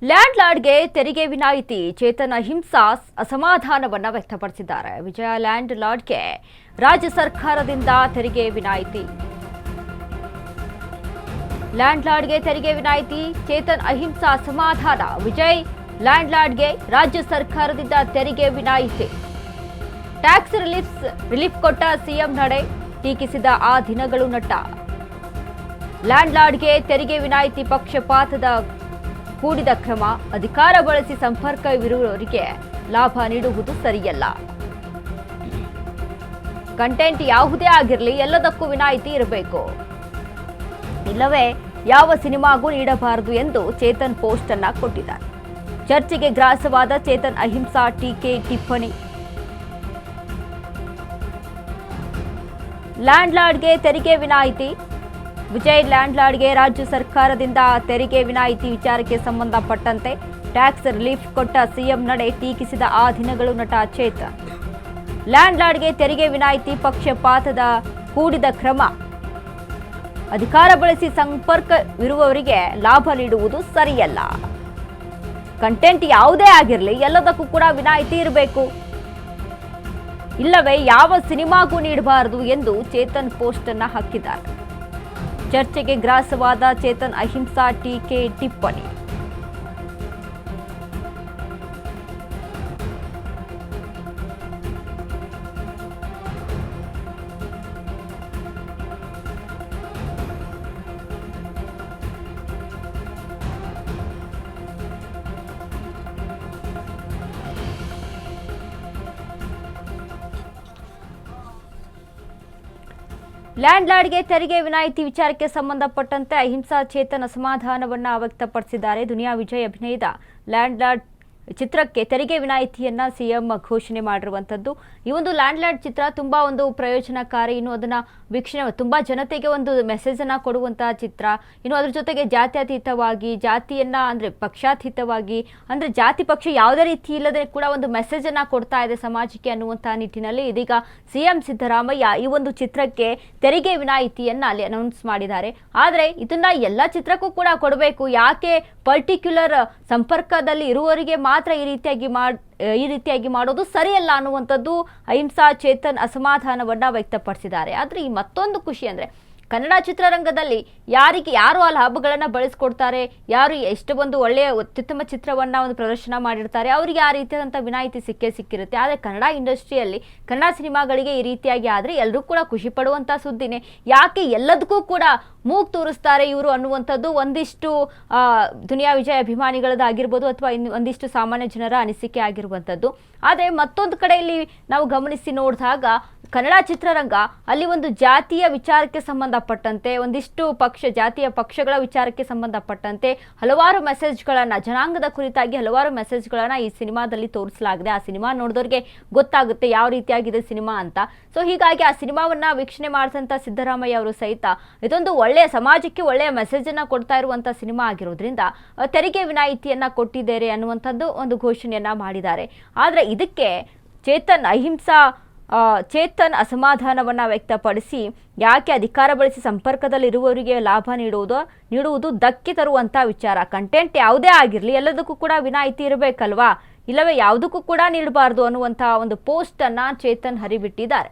Land ಲಾರ್ಡ್ಗೆ ತೆರಿಗೆ ವಿನಾಯಿತಿ ಚೇತನ್ ಅಹಿಂಸಾ ಅಸಮಾಧಾನವನ್ನ ವ್ಯಕ್ತಪಡಿಸಿದ್ದಾರೆ. ವಿಜಯ ಲ್ಯಾಂಡ್ ಲಾರ್ಡ್ಗೆ ರಾಜ್ಯ ಸರ್ಕಾರದಿಂದ ತೆರಿಗೆ ವಿನಾಯಿತಿ. ಲ್ಯಾಂಡ್ ಲಾರ್ಡ್ಗೆ ತೆರಿಗೆ ವಿನಾಯಿತಿ ಚೇತನ್ ಅಹಿಂಸಾ ಅಸಮಾಧಾನ. ವಿಜಯ್ ಲ್ಯಾಂಡ್ ಲಾರ್ಡ್ಗೆ ರಾಜ್ಯ ಸರ್ಕಾರದಿಂದ ತೆರಿಗೆ ವಿನಾಯಿತಿ. ಟ್ಯಾಕ್ಸ್ ರಿಲೀಫ್ ಕೊಟ್ಟ ಸಿಎಂ ನಡೆ ಟೀಕಿಸಿದ ಆ ದಿನಗಳು ನಟ. ಲ್ಯಾಂಡ್ ಲಾರ್ಡ್ಗೆ ತೆರಿಗೆ ವಿನಾಯಿತಿ ಪಕ್ಷಪಾತದ ಕೂಡಿದ ಕ್ರಮ. ಅಧಿಕಾರ ಬಳಸಿ ಸಂಪರ್ಕವಿರುವವರಿಗೆ ಲಾಭ ನೀಡುವುದು ಸರಿಯಲ್ಲ. ಕಂಟೆಂಟ್ ಯಾವುದೇ ಆಗಿರಲಿ ಎಲ್ಲದಕ್ಕೂ ವಿನಾಯಿತಿ ಇರಬೇಕು, ಇಲ್ಲವೇ ಯಾವ ಸಿನಿಮಾಗೂ ನೀಡಬಾರದು ಎಂದು ಚೇತನ್ ಪೋಸ್ಟ್ ಅನ್ನ ಕೊಟ್ಟಿದ್ದಾರೆ. ಚರ್ಚೆಗೆ ಗ್ರಾಸವಾದ ಚೇತನ್ ಅಹಿಂಸಾ ಟೀಕೆ ಟಿಪ್ಪಣಿ. ಲ್ಯಾಂಡ್ ಲಾರ್ಡ್ಗೆ ತೆರಿಗೆ ವಿನಾಯಿತಿ. ವಿಜಯ್ ಲ್ಯಾಂಡ್ ಲಾರ್ಡ್ಗೆ ರಾಜ್ಯ ಸರ್ಕಾರದಿಂದ ತೆರಿಗೆ ವಿನಾಯಿತಿ ವಿಚಾರಕ್ಕೆ ಸಂಬಂಧಪಟ್ಟಂತೆ ಟ್ಯಾಕ್ಸ್ ರಿಲೀಫ್ ಕೊಟ್ಟ ಸಿಎಂ ನಡೆ ಟೀಕಿಸಿದ ಆ ದಿನಗಳು ನಟ ಚೇತನ್. ಲ್ಯಾಂಡ್ ಲಾರ್ಡ್ಗೆ ತೆರಿಗೆ ವಿನಾಯಿತಿ ಪಕ್ಷಪಾತದ ಕೂಡಿದ ಕ್ರಮ. ಅಧಿಕಾರ ಬಳಸಿ ಸಂಪರ್ಕವಿರುವವರಿಗೆ ಲಾಭ ನೀಡುವುದು ಸರಿಯಲ್ಲ. ಕಂಟೆಂಟ್ ಯಾವುದೇ ಆಗಿರಲಿ ಎಲ್ಲದಕ್ಕೂ ಕೂಡ ವಿನಾಯಿತಿ ಇರಬೇಕು, ಇಲ್ಲವೇ ಯಾವ ಸಿನಿಮಾಗೂ ನೀಡಬಾರದು ಎಂದು ಚೇತನ್ ಪೋಸ್ಟ್ ಅನ್ನ ಹಾಕಿದ್ದಾರೆ. ಚರ್ಚೆಗೆ ಗ್ರಾಸವಾದ ಚೇತನ್ ಅಹಿಂಸಾ ಟೀಕೆ ಟಿಪ್ಪಣಿ. ಲ್ಯಾಂಡ್ ಲಾರ್ಡ್ಗೆ ತೆರಿಗೆ ವಿನಾಯಿತಿ ವಿಚಾರಕ್ಕೆ ಸಂಬಂಧಪಟ್ಟಂತೆ ಅಹಿಂಸಾ ಚೇತನ್ ಅಸಮಾಧಾನವನ್ನ ವ್ಯಕ್ತಪಡಿಸಿದ್ದಾರೆ. ದುನಿಯಾ ವಿಜಯ್ ಅಭಿನಯದ ಲ್ಯಾಂಡ್ ಲಾರ್ಡ್ ಚಿತ್ರಕ್ಕೆ ತೆರಿಗೆ ವಿನಾಯಿತಿಯನ್ನ ಸಿಎಂ ಘೋಷಣೆ ಮಾಡಿರುವಂಥದ್ದು. ಈ ಒಂದು ಲ್ಯಾಂಡ್ ಲಾರ್ಡ್ ಚಿತ್ರ ತುಂಬಾ ಒಂದು ಪ್ರಯೋಜನಕಾರಿ. ಇನ್ನು ಅದನ್ನ ವೀಕ್ಷಣೆ ತುಂಬಾ ಜನತೆಗೆ ಒಂದು ಮೆಸೇಜ್ ಅನ್ನ ಕೊಡುವಂತಹ ಚಿತ್ರ. ಇನ್ನು ಅದ್ರ ಜೊತೆಗೆ ಜಾತ್ಯತೀತವಾಗಿ, ಜಾತಿಯನ್ನ ಅಂದ್ರೆ ಪಕ್ಷಾತೀತವಾಗಿ, ಅಂದ್ರೆ ಜಾತಿ ಪಕ್ಷ ಯಾವುದೇ ರೀತಿ ಇಲ್ಲದೆ ಕೂಡ ಒಂದು ಮೆಸೇಜ್ ಅನ್ನ ಕೊಡ್ತಾ ಇದೆ ಸಮಾಜಕ್ಕೆ ಅನ್ನುವಂತಹ ನಿಟ್ಟಿನಲ್ಲಿ ಇದೀಗ ಸಿಎಂ ಸಿದ್ದರಾಮಯ್ಯ ಈ ಒಂದು ಚಿತ್ರಕ್ಕೆ ತೆರಿಗೆ ವಿನಾಯಿತಿಯನ್ನ ಅಲ್ಲಿ ಅನೌನ್ಸ್ ಮಾಡಿದ್ದಾರೆ. ಆದ್ರೆ ಇದನ್ನ ಎಲ್ಲ ಚಿತ್ರಕ್ಕೂ ಕೂಡ ಕೊಡಬೇಕು, ಯಾಕೆ ಪರ್ಟಿಕ್ಯುಲರ್ ಸಂಪರ್ಕದಲ್ಲಿ ಇರುವವರಿಗೆ ಮಾತ್ರ ಈ ರೀತಿಯಾಗಿ ಮಾಡೋದು ಸರಿಯಲ್ಲ ಅನ್ನುವಂಥದ್ದು ಅಹಿಂಸಾ ಚೇತನ್ ಅಸಮಾಧಾನವನ್ನ ವ್ಯಕ್ತಪಡಿಸಿದ್ದಾರೆ. ಆದ್ರೆ ಈ ಮತ್ತೊಂದು ಖುಷಿ ಅಂದ್ರೆ ಕನ್ನಡ ಚಿತ್ರರಂಗದಲ್ಲಿ ಯಾರು ಆ ಲಾಭಗಳನ್ನ ಬಳಸ್ಕೊಡ್ತಾರೆ, ಯಾರು ಎಷ್ಟು ಒಂದು ಒಳ್ಳೆಯ ಅತ್ಯುತ್ತಮ ಚಿತ್ರವನ್ನ ಒಂದು ಪ್ರದರ್ಶನ ಮಾಡಿರ್ತಾರೆ, ಅವರಿಗೆ ಆ ರೀತಿಯಾದಂಥ ವಿನಾಯಿತಿ ಸಿಕ್ಕಿರುತ್ತೆ. ಆದರೆ ಕನ್ನಡ ಇಂಡಸ್ಟ್ರಿಯಲ್ಲಿ ಕನ್ನಡ ಸಿನಿಮಾಗಳಿಗೆ ಈ ರೀತಿಯಾಗಿ ಆದರೆ ಎಲ್ಲರೂ ಕೂಡ ಖುಷಿ ಪಡುವಂಥ ಸುದ್ದಿನೇ. ಯಾಕೆ ಎಲ್ಲದಕ್ಕೂ ಕೂಡ ಮೂಗು ತೂರಿಸ್ತಾರೆ ಇವರು ಅನ್ನುವಂಥದ್ದು ಒಂದಿಷ್ಟು ದುನಿಯಾ ವಿಜಯ್ ಅಭಿಮಾನಿಗಳದ್ದಾಗಿರ್ಬೋದು ಅಥವಾ ಒಂದಿಷ್ಟು ಸಾಮಾನ್ಯ ಜನರ ಅನಿಸಿಕೆ ಆಗಿರುವಂಥದ್ದು. ಆದರೆ ಮತ್ತೊಂದು ಕಡೆಯಲ್ಲಿ ನಾವು ಗಮನಿಸಿ ನೋಡಿದಾಗ ಕನ್ನಡ ಚಿತ್ರರಂಗ ಅಲ್ಲಿ ಒಂದು ಜಾತಿಯ ವಿಚಾರಕ್ಕೆ ಸಂಬಂಧಪಟ್ಟಂತೆ ಒಂದಿಷ್ಟು ಜಾತಿಯ ಪಕ್ಷಗಳ ವಿಚಾರಕ್ಕೆ ಸಂಬಂಧಪಟ್ಟಂತೆ ಹಲವಾರು ಮೆಸೇಜ್ಗಳನ್ನು, ಜನಾಂಗದ ಕುರಿತಾಗಿ ಹಲವಾರು ಮೆಸೇಜ್ಗಳನ್ನು ಈ ಸಿನಿಮಾದಲ್ಲಿ ತೋರಿಸಲಾಗಿದೆ. ಆ ಸಿನಿಮಾ ನೋಡಿದವ್ರಿಗೆ ಗೊತ್ತಾಗುತ್ತೆ ಯಾವ ರೀತಿಯಾಗಿದೆ ಸಿನಿಮಾ ಅಂತ. ಸೊ ಹೀಗಾಗಿ ಆ ಸಿನಿಮಾವನ್ನ ವೀಕ್ಷಣೆ ಮಾಡಿದಂಥ ಸಿದ್ದರಾಮಯ್ಯ ಅವರು ಸಹಿತ ಇದೊಂದು ಒಳ್ಳೆಯ ಸಮಾಜಕ್ಕೆ ಒಳ್ಳೆಯ ಮೆಸೇಜ್ ಅನ್ನ ಕೊಡ್ತಾ ಇರುವಂತ ಸಿನಿಮಾ ಆಗಿರೋದ್ರಿಂದ ತೆರಿಗೆ ವಿನಾಯಿತಿಯನ್ನ ಕೊಟ್ಟಿದ್ದಾರೆ ಅನ್ನುವಂಥದ್ದು ಒಂದು ಘೋಷಣೆಯನ್ನ ಮಾಡಿದ್ದಾರೆ. ಆದ್ರೆ ಇದಕ್ಕೆ ಚೇತನ್ ಅಸಮಾಧಾನವನ್ನ ವ್ಯಕ್ತಪಡಿಸಿ ಯಾಕೆ ಅಧಿಕಾರ ಬಳಸಿ ಸಂಪರ್ಕದಲ್ಲಿರುವವರಿಗೆ ಲಾಭ ನೀಡುವುದು ಧಕ್ಕೆ ತರುವಂತ ವಿಚಾರ. ಕಂಟೆಂಟ್ ಯಾವುದೇ ಆಗಿರಲಿ ಎಲ್ಲದಕ್ಕೂ ಕೂಡ ವಿನಾಯಿತಿ ಇರಬೇಕಲ್ವಾ, ಇಲ್ಲವೇ ಯಾವುದಕ್ಕೂ ಕೂಡ ನೀಡಬಾರದು ಅನ್ನುವಂತಹ ಒಂದು ಪೋಸ್ಟ್ ಅನ್ನ ಚೇತನ್ ಹರಿಬಿಟ್ಟಿದ್ದಾರೆ.